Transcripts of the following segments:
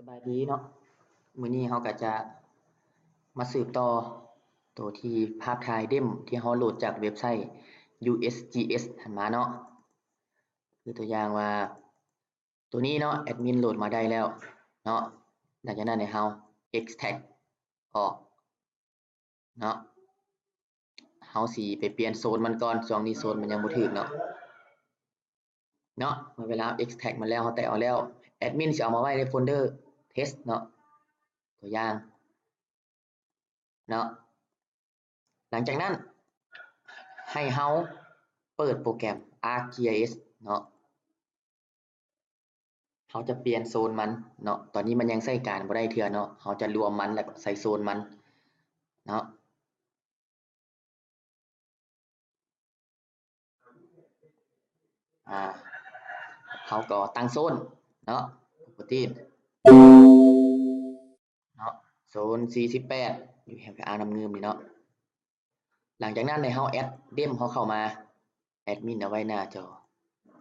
บายดีเนาะมื้อนี้เราก็จะมาสืบต่อตัวที่ภาพถ่ายเดมที่เราโหลดจากเว็บไซต์ USGS หั้นมาเนาะคือตัวอย่างว่าตัวนี้เนาะแอดมินโหลดมาได้แล้วเนาะหลังจากนั้นให้เรา extract ออกเนาะเราสิไปเปลี่ยนโซนมันก่อนช่วงนี้โซนมันยังบ่ถึกเนาะเมื่อเวลา extract มาแล้วเราแตะออกแล้วแอดมินสิเอามาไว้ในโฟลเดอร์ test เนาะตัวอย่างเนาะหลังจากนั้นให้เราเปิดโปรแกรม ArcGIS เนาะเราจะเปลี่ยนโซนมันเนาะตอนนี้มันยังใช้การบ่ได้เทื่อเนาะเราจะรวมมันแล้วก็ใส่โซนมันเนาะเราก็ตั้งโซนเนาะ property เนาะโซน48อยู่แถวอ่างน้ำเงิมนี่เนาะหลังจากนั้นให้เราแอดเดมเขาเข้ามาแอดมินเอาไว้หน้าจอ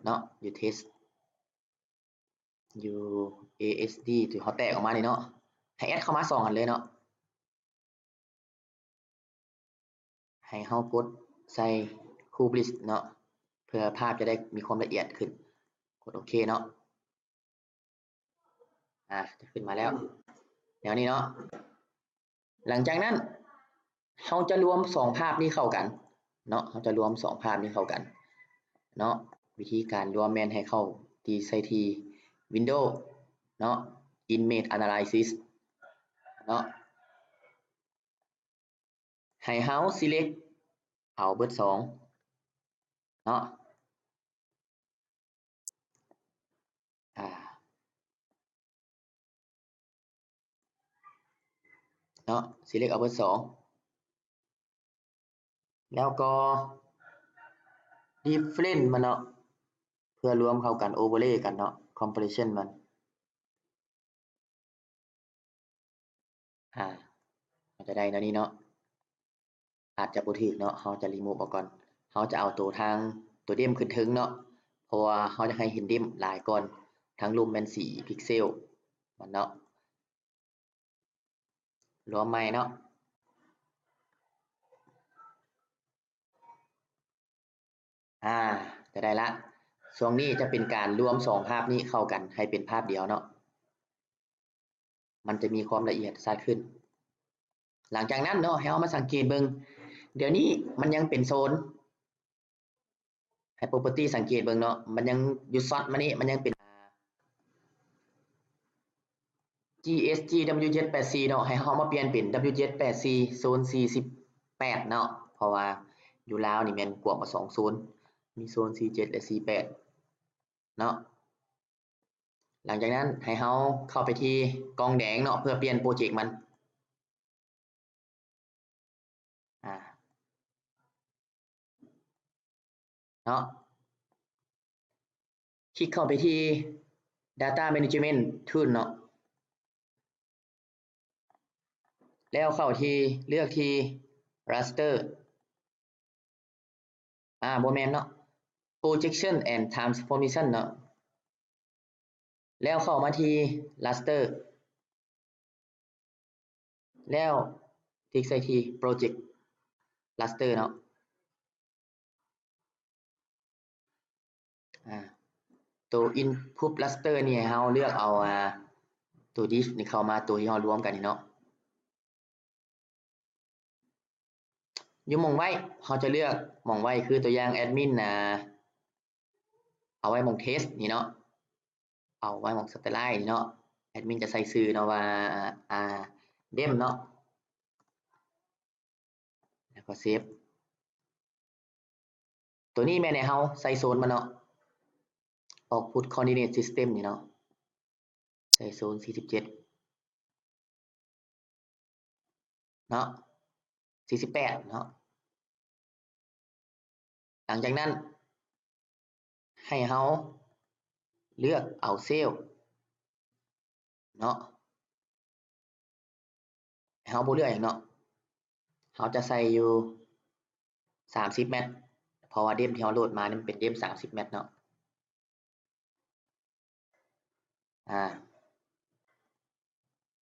เนาะอยู่ test อยู่ ASD ที่เขาแตกออกมานี่เนาะให้แอดเข้ามา2อันเลยเนาะให้เรากดใส่ Kublis เนาะเพื่อภาพจะได้มีความละเอียดขึ้นกดโอเคเนาะจะขึ้นมาแล้วเดี๋ยวนี้เนาะหลังจากนั้นเราจะรวม2ภาพนี้เข้ากันเนาะเราจะรวม2ภาพนี้เข้ากันเนาะวิธีการรวมแม่นให้เข้าที่ใส่ที่ Windows เนาะ Image Analysis เนาะให้เรา select เอาเบิด2เนาะเนาะ select เอาเบิด2แล้วก็ different มันเนาะเพื่อรวมเข้ากัน overlay กันเนาะ compression มันมันจะได้เนาะนี่เนาะอาจจะบ่ถูกเนาะเราจะ remove ออกก่อนเราจะเอาตัวทางตัวเด้มขึ้นถึงเนาะเพราะว่าเราจะให้เห็นเด้มหลายก่อนทั้งรูปแม่น4พิกเซลมันเนาะรวมใหม่เนาะจะได้ละช่วงนี้จะเป็นการรวม2ภาพนี้เข้ากันให้เป็นภาพเดียวเนาะมันจะมีความละเอียดชัดขึ้นหลังจากนั้นเนาะให้เรามาสังเกตเบิ่งเดี๋ยวนี้มันยังเป็นโซนให้ property สังเกตเบิ่งเนาะมันยังอยู่ซอดมานี่มันยังเป็น GSGW784 เนาะให้เรามาเปลี่ยนเป็น W784 โซน48เนาะเพราะว่าอยู่ลาวนี่แม่นกว้างกว่า2โซนมีโซน47และ48เนาะหลังจากนั้นให้เราเข้าไปที่กล่องแดงเนาะเพื่อเปลี่ยนโปรเจกต์มันเนาะคลิกเข้าไปที่ Data Management Tool เนาะแล้วเข้าที่เลือกที่ Raster บ่แม่นเนาะ Projection and Transformation เนาะแล้วเข้ามาที่ Raster แล้วคลิกใส่ที่ Project Raster เนาะตัว Input Raster นี่ให้เราเลือกเอาตัว diff นี่เข้ามาตัวที่เรารวมกันนี่เนาะอยู่หม้องไว้เราจะเลือกหม้องไว้คือตัวอย่างแอดมินเอาไว้หม้อง test นี่เนาะเอาไว้หม้อง satellite นี่เนาะแอดมินจะใส่ชื่อเนาะว่าdem เนาะแล้วก็เซฟตัวนี้แม่นให้เราใส่โซนมันเนาะ Output Coordinate System นี่เนาะใส่โซน47เนาะ48เนาะหลังจากนั้นให้เราเลือกเอาเซลล์เนาะเราบ่เลือกหยังเนาะเราจะใส่อยู่30เมตรเพราะว่าเดมที่เราโหลดมานี่มันเป็นเดม30เมตรเนาะ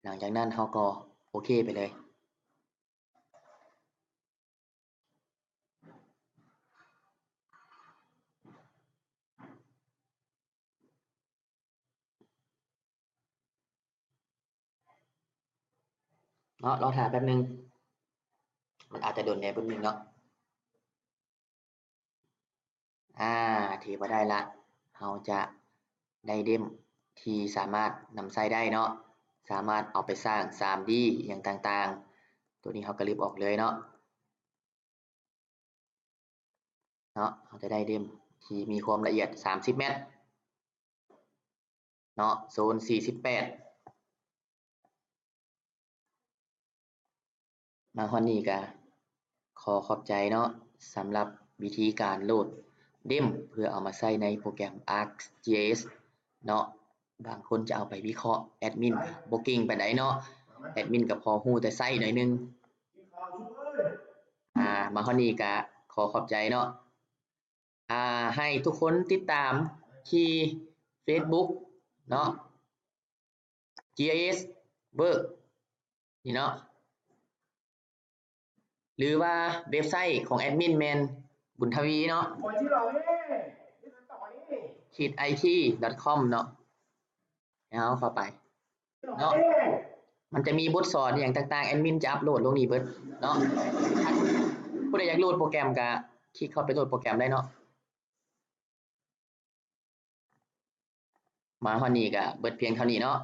หลังจากนั้นเราก็โอเคไปเลยเนาะรอถ่ายแป๊บนึงมันอาจจะโดนแหน่แป๊บนึงเนาะถือว่าได้ละเราจะได้เดมที่สามารถนำใช้ได้เนาะสามารถเอาไปสร้าง 3D อย่างต่างๆตัวนี้เราก็ลบออกเลยเนาะเราจะได้เดมที่มีความละเอียด30เมตรเนาะโซน48มาฮอดนี้ก็ขอขอบใจเนาะสำหรับวิธีการโหลดเดมเพื่อเอามาใช้ในโปรแกรม ArcGIS เนาะบางคนจะเอาไปวิเคราะห์แอดมินบ่เก่งปานใดเนาะแอดมินก็พอรู้แต่ใช้หน่อยหนึ่งมาฮอดนี้ก็ขอขอบใจเนาะให้ทุกคนติดตามที่ Facebook เนาะ GIS Work นี่เนาะหรือว่าเว็บไซต์ของแอดมินแมนบุญทวีเนาะ-it.com เนาะเอาเข้าไปเนาะมันจะมีบทสอนอย่างต่างๆแอดมินจะอัปโหลดลงนี้เบิดเนาะถ้าผู้ใดอยากโหลดโปรแกรมก็คลิกเข้าไปโหลดโปรแกรมได้เนาะมาฮอดนี้ก็เบิดเพียงเท่านี้เนาะ